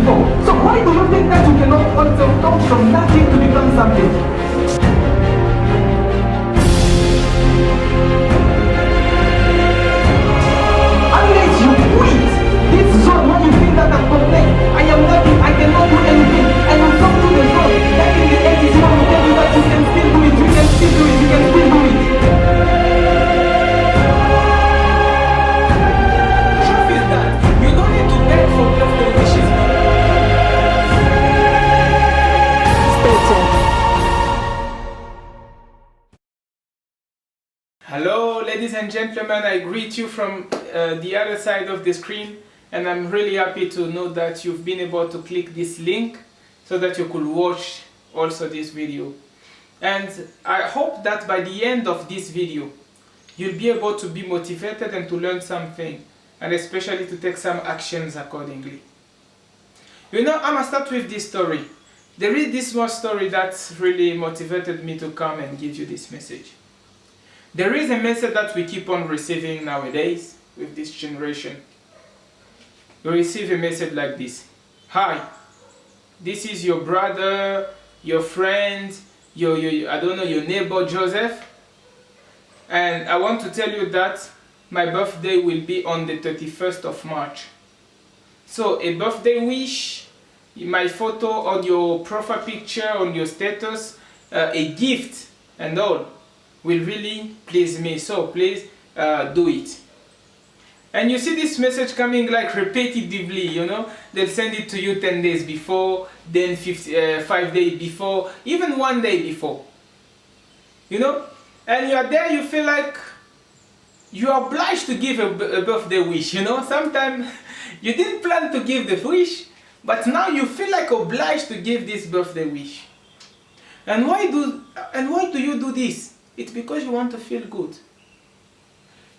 before. So why do you think that you cannot also come from nothing to become something? Unless you quit this zone when you think that I'm complete, I am nothing, I cannot do anything, and you come to the zone that in the end is one will tell you that you can still do it, you can still do it, you can still do it. Truth is that you don't need to beg for birthday wishes. Stay tuned. Hello ladies and gentlemen, I greet you from the other side of the screen, and I'm really happy to know that you've been able to click this link so that you could watch also this video. And I hope that by the end of this video you'll be able to be motivated and to learn something, and especially to take some actions accordingly. You know, I'm gonna start with this story. There is this small story that really motivated me to come and give you this message. There is a message that we keep on receiving nowadays with this generation. You receive a message like this. Hi, this is your brother, your friend, I don't know, your neighbor Joseph. And I want to tell you that my birthday will be on the 31st of March. So a birthday wish, my photo on your profile picture, on your status, a gift and all will really please me. So please do it. And you see this message coming like repetitively, you know. They'll send it to you 10 days before, then 5 days before, even 1 day before. You know? And you are there, you feel like you are obliged to give a birthday wish, you know. Sometimes you didn't plan to give the wish, but now you feel like obliged to give this birthday wish. And why do you do this? It's because you want to feel good.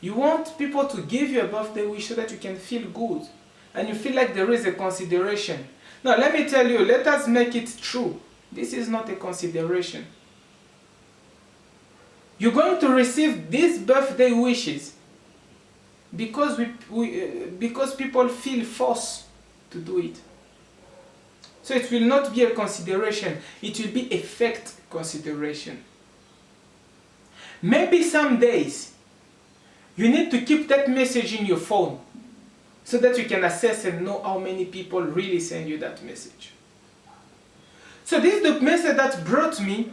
You want people to give you a birthday wish so that you can feel good. And you feel like there is a consideration. Now let me tell you, let us make it true. This is not a consideration. You're going to receive these birthday wishes because because people feel forced to do it. So it will not be a consideration, it will be effect consideration. Maybe some days you need to keep that message in your phone so that you can assess and know how many people really send you that message. So this is the message that brought me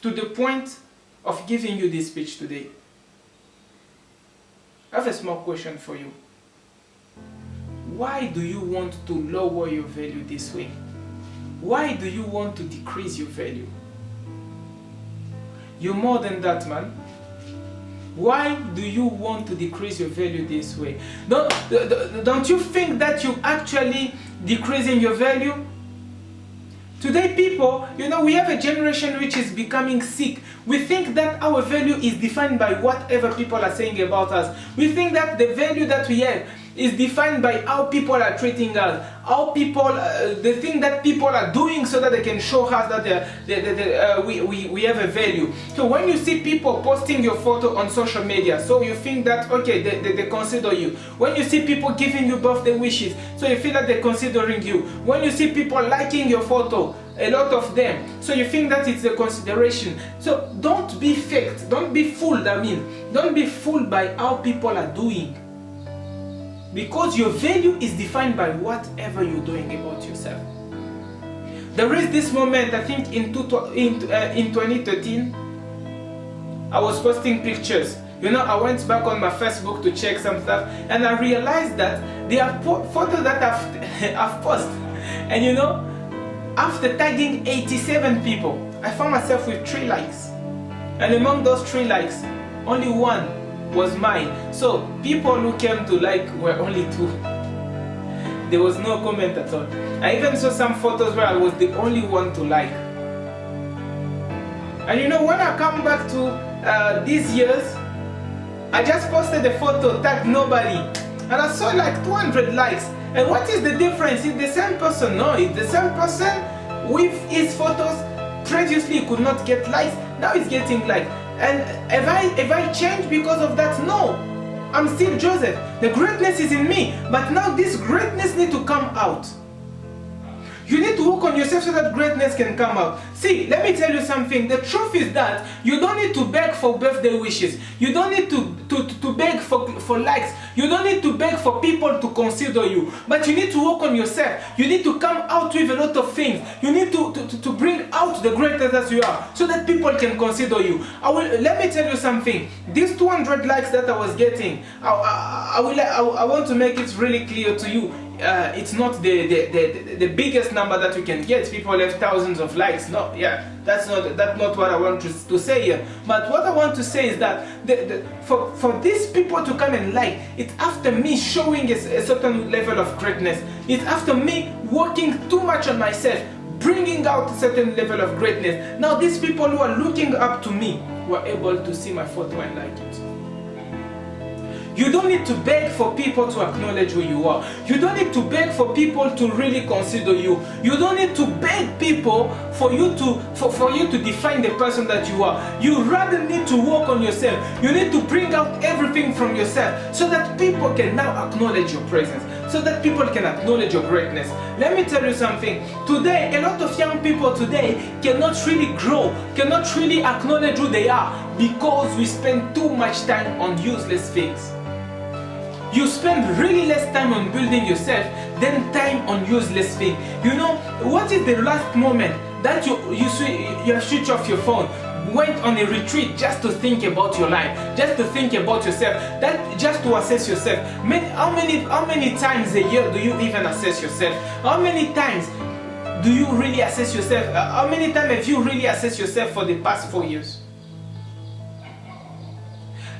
to the point of giving you this speech today. I have a small question for you. Why do you want to lower your value this way? Why do you want to decrease your value? You're more than that, man. Why do you want to decrease your value this way? Don't you think that you're actually decreasing your value? Today people, you know, we have a generation which is becoming sick. We think that our value is defined by whatever people are saying about us. We think that the value that we have is defined by how people are treating us, how people, the thing that people are doing so that they can show us that we have a value. So when you see people posting your photo on social media, so you think that, okay, they consider you. When you see people giving you birthday wishes, so you feel that they're considering you. When you see people liking your photo, a lot of them, so you think that it's a consideration. So don't be faked, don't be fooled, don't be fooled by how people are doing. Because your value is defined by whatever you're doing about yourself. There is this moment, I think in 2013, I was posting pictures. You know, I went back on my Facebook to check some stuff, and I realized that there are photos that I've posted. And you know, after tagging 87 people, I found myself with 3 likes. And among those 3 likes, only 1 was mine. So people who came to like were only 2. There was no comment at all. I even saw some photos where I was the only one to like. And you know, when I come back to these years, I just posted a photo, tagged nobody, and I saw like 200 likes. And what is the difference? It's the same person. No, it's the same person with his photos. Previously he could not get likes, now he's getting likes. And have I changed because of that? No, I'm still Joseph. The greatness is in me, but now this greatness needs to come out. You need to work on yourself so that greatness can come out. See, let me tell you something. The truth is that you don't need to beg for birthday wishes. You don't need to beg for likes. You don't need to beg for people to consider you. But you need to work on yourself. You need to come out with a lot of things. You need to bring out the greatness that you are so that people can consider you. Let me tell you something. These 200 likes that I was getting, I want to make it really clear to you. It's not the biggest number that you can get. People have thousands of likes. No, yeah, that's not what I want to say here. But what I want to say is that for these people to come and like, it's after me showing a certain level of greatness. It's after me working too much on myself, bringing out a certain level of greatness. Now these people who are looking up to me were able to see my photo and like it. You don't need to beg for people to acknowledge who you are. You don't need to beg for people to really consider you. You don't need to beg people for you to define the person that you are. You rather need to work on yourself. You need to bring out everything from yourself so that people can now acknowledge your presence, so that people can acknowledge your greatness. Let me tell you something. Today, a lot of young people today cannot really grow, cannot really acknowledge who they are because we spend too much time on useless things. You spend really less time on building yourself than time on useless things. You know, what is the last moment that you switch off your phone, went on a retreat just to think about your life, just to think about yourself, that just to assess yourself? How many times a year do you even assess yourself? How many times do you really assess yourself? How many times have you really assessed yourself for the past 4 years?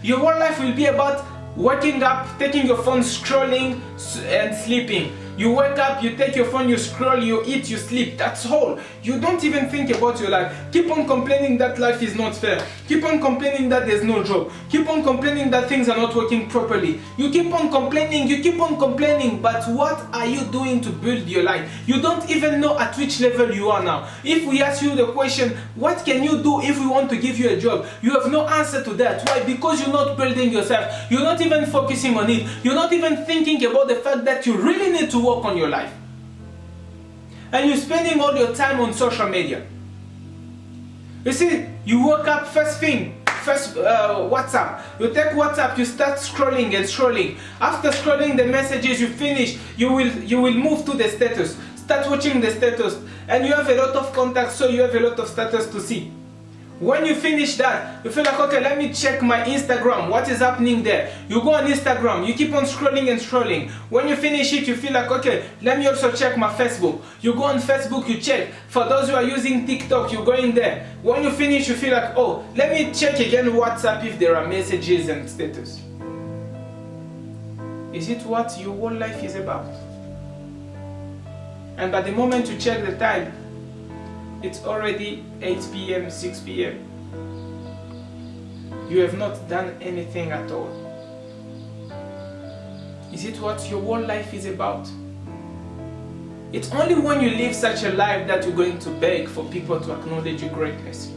Your whole life will be about waking up, taking your phone, scrolling and sleeping. You wake up, you take your phone, you scroll, you eat, you sleep. That's all. You don't even think about your life. Keep on complaining that life is not fair. Keep on complaining that there's no job. Keep on complaining that things are not working properly. You keep on complaining, but what are you doing to build your life? You don't even know at which level you are now. If we ask you the question, what can you do if we want to give you a job? You have no answer to that. Why? Because you're not building yourself. You're not even focusing on it. You're not even thinking about the fact that you really need to work on your life. And you're spending all your time on social media. You see, you wake up first WhatsApp. You take WhatsApp, you start scrolling and scrolling. After scrolling the messages you finish, you will move to the status. Start watching the status. And you have a lot of contacts, so you have a lot of status to see. When you finish that, you feel like, okay, let me check my Instagram. What is happening there? You go on Instagram, you keep on scrolling and scrolling. When you finish it, you feel like, okay, let me also check my Facebook. You go on Facebook, you check. For those who are using TikTok, you go in there. When you finish, you feel like, oh, let me check again WhatsApp if there are messages and status. Is it what your whole life is about? And by the moment you check the time, it's already 8 p.m., 6 p.m. You have not done anything at all. Is it what your whole life is about? It's only when you live such a life that you're going to beg for people to acknowledge your greatness.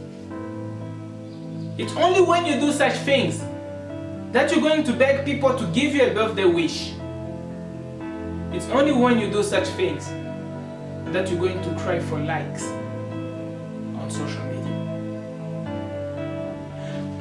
It's only when you do such things that you're going to beg people to give you a birthday wish. It's only when you do such things that you're going to cry for likes on social media.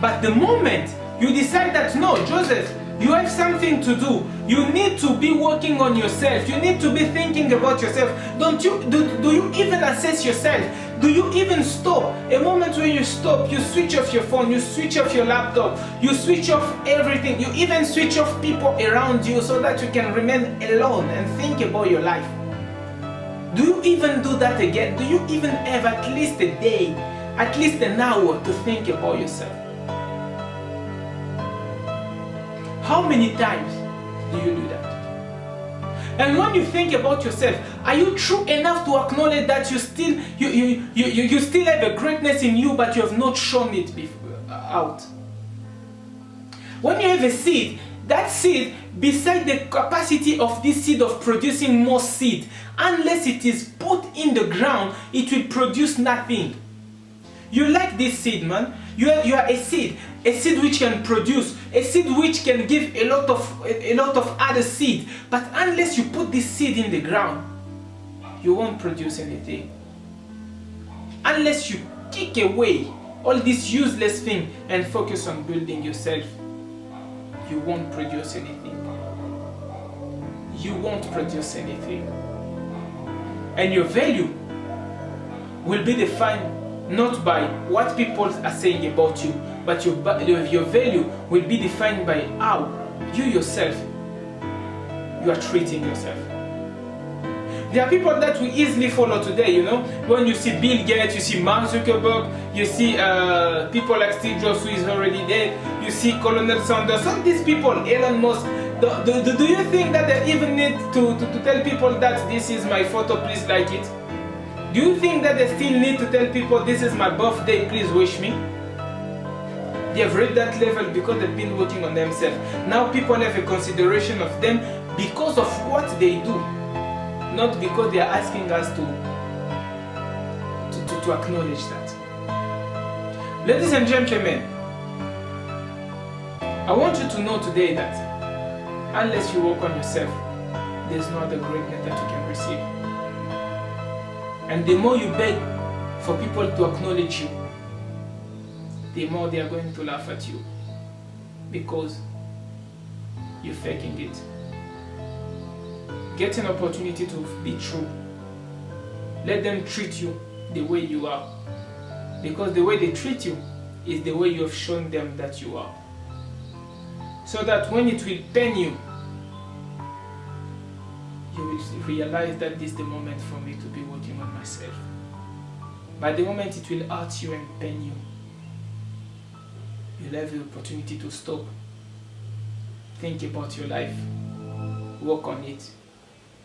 But the moment you decide that, no, Joseph, you have something to do, you need to be working on yourself, you need to be thinking about yourself. Do you even assess yourself? Do you even stop? A moment when you stop, you switch off your phone, you switch off your laptop, you switch off everything, you even switch off people around you so that you can remain alone and think about your life. Do you even do that again? Do you even have at least a day, at least an hour to think about yourself? How many times do you do that? And when you think about yourself, are you true enough to acknowledge that you still have a greatness in you, but you have not shown it out? When you have a seed, that seed, beside the capacity of this seed of producing more seed, unless it is put in the ground, it will produce nothing. You like this seed, man. You are a seed which can produce, a seed which can give a lot of other seed. But unless you put this seed in the ground, you won't produce anything. Unless you kick away all this useless thing and focus on building yourself, you won't produce anything. You won't produce anything. And your value will be defined not by what people are saying about you, but your value will be defined by how you yourself, you are treating yourself. There are people that we easily follow today, you know. When you see Bill Gates, you see Mark Zuckerberg, you see people like Steve Jobs, who is already dead, you see Colonel Sanders, some of these people, Elon Musk. Do you think that they even need to tell people that this is my photo, please like it? Do you think that they still need to tell people this is my birthday, please wish me? They have reached that level because they've been working on themselves. Now people have a consideration of them because of what they do, not because they are asking us to acknowledge that. Ladies and gentlemen, I want you to know today that unless you work on yourself, there's no other greatness that you can receive. And the more you beg for people to acknowledge you, the more they are going to laugh at you, because you're faking it. Get an opportunity to be true. Let them treat you the way you are, because the way they treat you is the way you have shown them that you are. So that when it will pain you, you will realize that this is the moment for me to be working on myself. By the moment it will hurt you and pain you, you'll have the opportunity to stop, think about your life, work on it,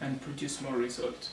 and produce more results.